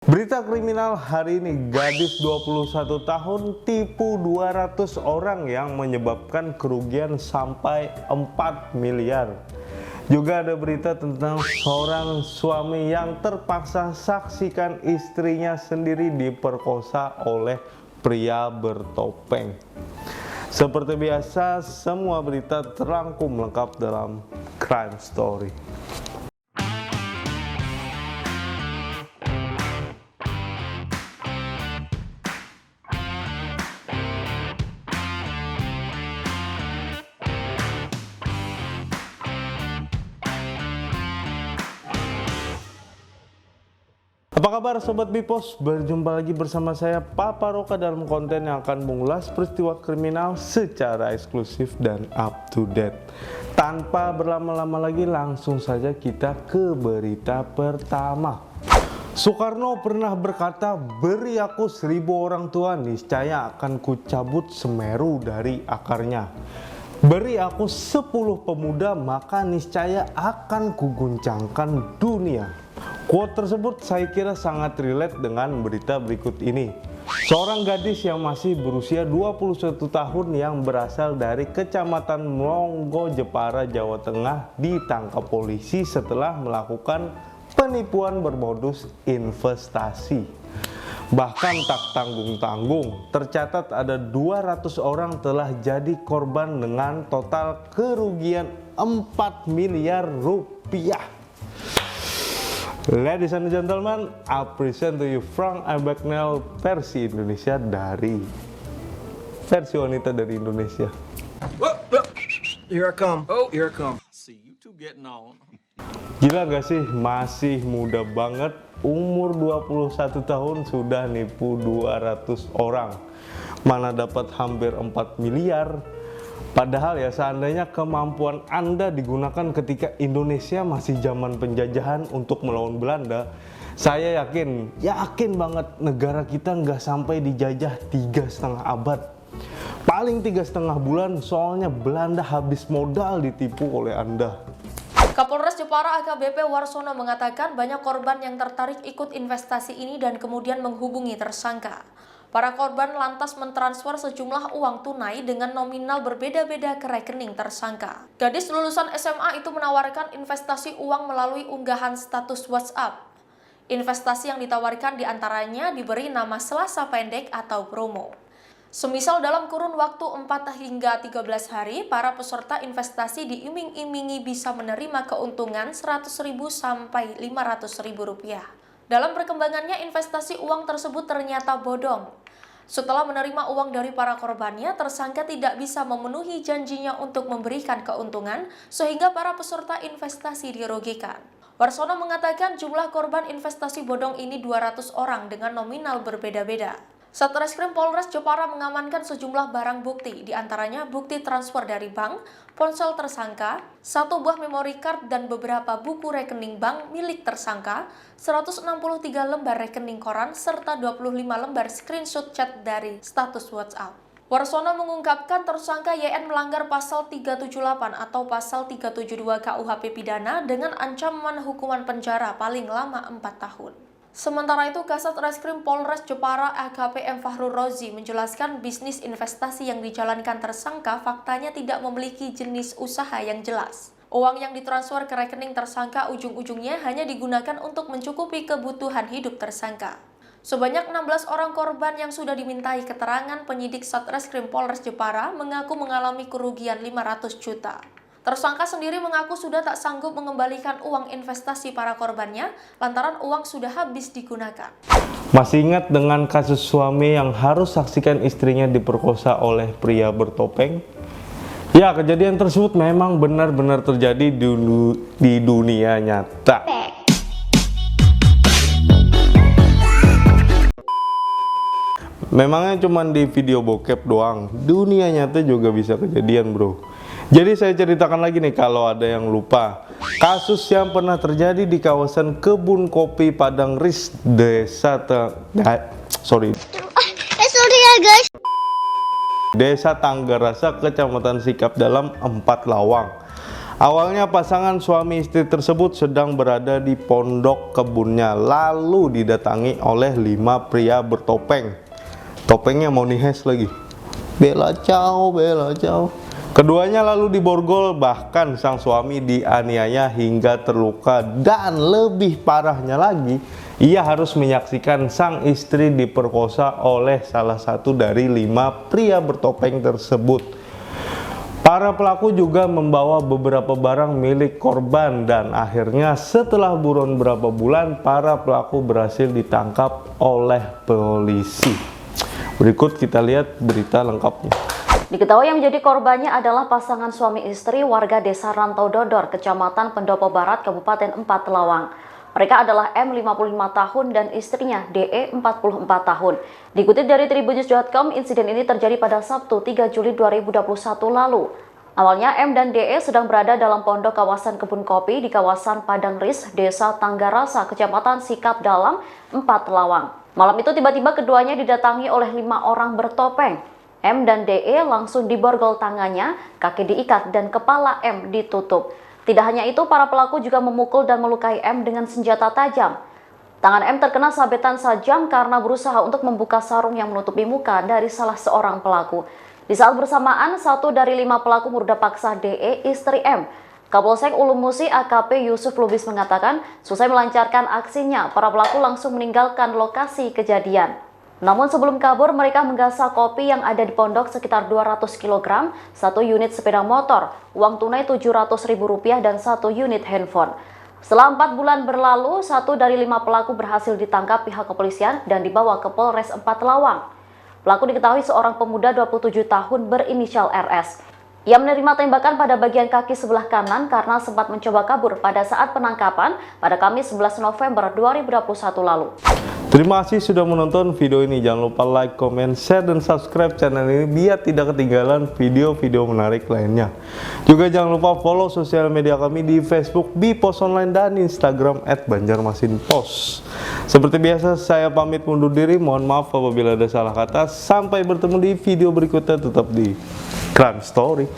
Berita kriminal hari ini, gadis 21 tahun tipu 200 orang yang menyebabkan kerugian sampai 4 miliar. Juga ada berita tentang seorang suami yang terpaksa saksikan istrinya sendiri diperkosa oleh pria bertopeng. Seperti biasa, semua berita terangkum lengkap dalam Crime Story. Apa kabar Sobat Bipos? Berjumpa lagi bersama saya Papa Roka dalam konten yang akan mengulas peristiwa kriminal secara eksklusif dan up to date. Tanpa berlama-lama lagi, langsung saja kita ke berita pertama. Soekarno pernah berkata, "Beri aku 1000 orang tua, niscaya akan kucabut Semeru dari akarnya. Beri aku 10 pemuda, maka niscaya akan kuguncangkan dunia." Quote tersebut saya kira sangat relate dengan berita berikut ini. Seorang gadis yang masih berusia 21 tahun yang berasal dari Kecamatan Mlonggo, Jepara, Jawa Tengah ditangkap polisi setelah melakukan penipuan bermodus investasi. Bahkan tak tanggung-tanggung, tercatat ada 200 orang telah jadi korban dengan total kerugian 4 miliar rupiah. Ladies and gentlemen, I present to you Frank Abagnale versi Indonesia dari versi wanita dari Indonesia. Here I come. Oh, here I come. See you two getting on. Gila gak sih? Masih muda banget, umur 21 tahun sudah nipu 200 orang. Mana dapat hampir 4 miliar. Padahal ya, seandainya kemampuan Anda digunakan ketika Indonesia masih zaman penjajahan untuk melawan Belanda, saya yakin banget negara kita nggak sampai dijajah 3,5 abad. Paling 3,5 bulan, soalnya Belanda habis modal ditipu oleh Anda. Kapolres Jepara AKBP Warsono mengatakan banyak korban yang tertarik ikut investasi ini dan kemudian menghubungi tersangka. Para korban lantas mentransfer sejumlah uang tunai dengan nominal berbeda-beda ke rekening tersangka. Gadis lulusan SMA itu menawarkan investasi uang melalui unggahan status WhatsApp. Investasi yang ditawarkan diantaranya diberi nama Selasa pendek atau promo. Semisal dalam kurun waktu 4 hingga 13 hari, para peserta investasi diiming-imingi bisa menerima keuntungan Rp100.000 sampai Rp500.000. Dalam perkembangannya, investasi uang tersebut ternyata bodong. Setelah menerima uang dari para korbannya, tersangka tidak bisa memenuhi janjinya untuk memberikan keuntungan, sehingga para peserta investasi dirugikan. Warsono mengatakan jumlah korban investasi bodong ini 200 orang dengan nominal berbeda-beda. Satreskrim Polres Jepara mengamankan sejumlah barang bukti, diantaranya bukti transfer dari bank, ponsel tersangka, 1 buah memory card dan beberapa buku rekening bank milik tersangka, 163 lembar rekening koran, serta 25 lembar screenshot chat dari status WhatsApp. Warsono mengungkapkan tersangka YN melanggar pasal 378 atau pasal 372 KUHP pidana dengan ancaman hukuman penjara paling lama 4 tahun. Sementara itu, Kasat Reskrim Polres Jepara AKP M. Fahrul Rozi menjelaskan bisnis investasi yang dijalankan tersangka faktanya tidak memiliki jenis usaha yang jelas. Uang yang ditransfer ke rekening tersangka ujung-ujungnya hanya digunakan untuk mencukupi kebutuhan hidup tersangka. Sebanyak 16 orang korban yang sudah dimintai keterangan, penyidik Satreskrim Polres Jepara mengaku mengalami kerugian 500 juta. Tersangka sendiri mengaku sudah tak sanggup mengembalikan uang investasi para korbannya lantaran uang sudah habis digunakan. Masih ingat dengan kasus suami yang harus saksikan istrinya diperkosa oleh pria bertopeng? Ya, kejadian tersebut memang benar-benar terjadi di dunia nyata. Memangnya cuma di video bokep doang, dunia nyata juga bisa kejadian, bro. Jadi saya ceritakan lagi nih kalau ada yang lupa. Kasus yang pernah terjadi di kawasan Kebun Kopi Padang Ris, Desa Tanggarasa, Kecamatan Sikap Dalam, 4 Lawang. Awalnya pasangan suami istri tersebut sedang berada di pondok kebunnya, lalu didatangi oleh 5 pria bertopeng. Topengnya mau nihes lagi. Bella ciao, bella ciao. Keduanya lalu diborgol, bahkan sang suami dianiaya hingga terluka, dan lebih parahnya lagi, ia harus menyaksikan sang istri diperkosa oleh salah satu dari 5 pria bertopeng tersebut. Para pelaku juga membawa beberapa barang milik korban, dan akhirnya setelah buron beberapa bulan, para pelaku berhasil ditangkap oleh polisi. Berikut kita lihat berita lengkapnya. Diketahui yang menjadi korbannya adalah pasangan suami istri warga Desa Rantau Dodor, Kecamatan Pendopo Barat, Kabupaten 4 Lawang. Mereka adalah M 55 tahun dan istrinya DE 44 tahun. Dikutip dari tribunnews.com, insiden ini terjadi pada Sabtu 3 Juli 2021 lalu. Awalnya M dan DE sedang berada dalam pondok kawasan kebun kopi di kawasan Padang Ris, Desa Tanggarasa, Kecamatan Sikap Dalam, 4 Lawang. Malam itu tiba-tiba keduanya didatangi oleh 5 orang bertopeng. M dan DE langsung diborgol tangannya, kaki diikat, dan kepala M ditutup. Tidak hanya itu, para pelaku juga memukul dan melukai M dengan senjata tajam. Tangan M terkena sabetan tajam karena berusaha untuk membuka sarung yang menutupi muka dari salah seorang pelaku. Di saat bersamaan, 1 dari 5 pelaku merudah paksa DE, istri M. Kapolsek Ulu Musi AKP Yusuf Lubis mengatakan, selesai melancarkan aksinya, para pelaku langsung meninggalkan lokasi kejadian. Namun sebelum kabur, mereka menggasak kopi yang ada di pondok sekitar 200 kg, 1 unit sepeda motor, uang tunai Rp700.000 dan 1 unit handphone. Setelah 4 bulan berlalu, 1 dari 5 pelaku berhasil ditangkap pihak kepolisian dan dibawa ke Polres 4 Lawang. Pelaku diketahui seorang pemuda 27 tahun berinisial RS. Ia menerima tembakan pada bagian kaki sebelah kanan karena sempat mencoba kabur pada saat penangkapan pada Kamis 11 November 2021 lalu. Terima kasih sudah menonton video ini. Jangan lupa like, comment, share, dan subscribe channel ini biar tidak ketinggalan video-video menarik lainnya. Juga jangan lupa follow sosial media kami di Facebook, Bipos Online, dan Instagram @banjarmasinpos. Seperti biasa, saya pamit mundur diri. Mohon maaf apabila ada salah kata. Sampai bertemu di video berikutnya, tetap di Crime Story.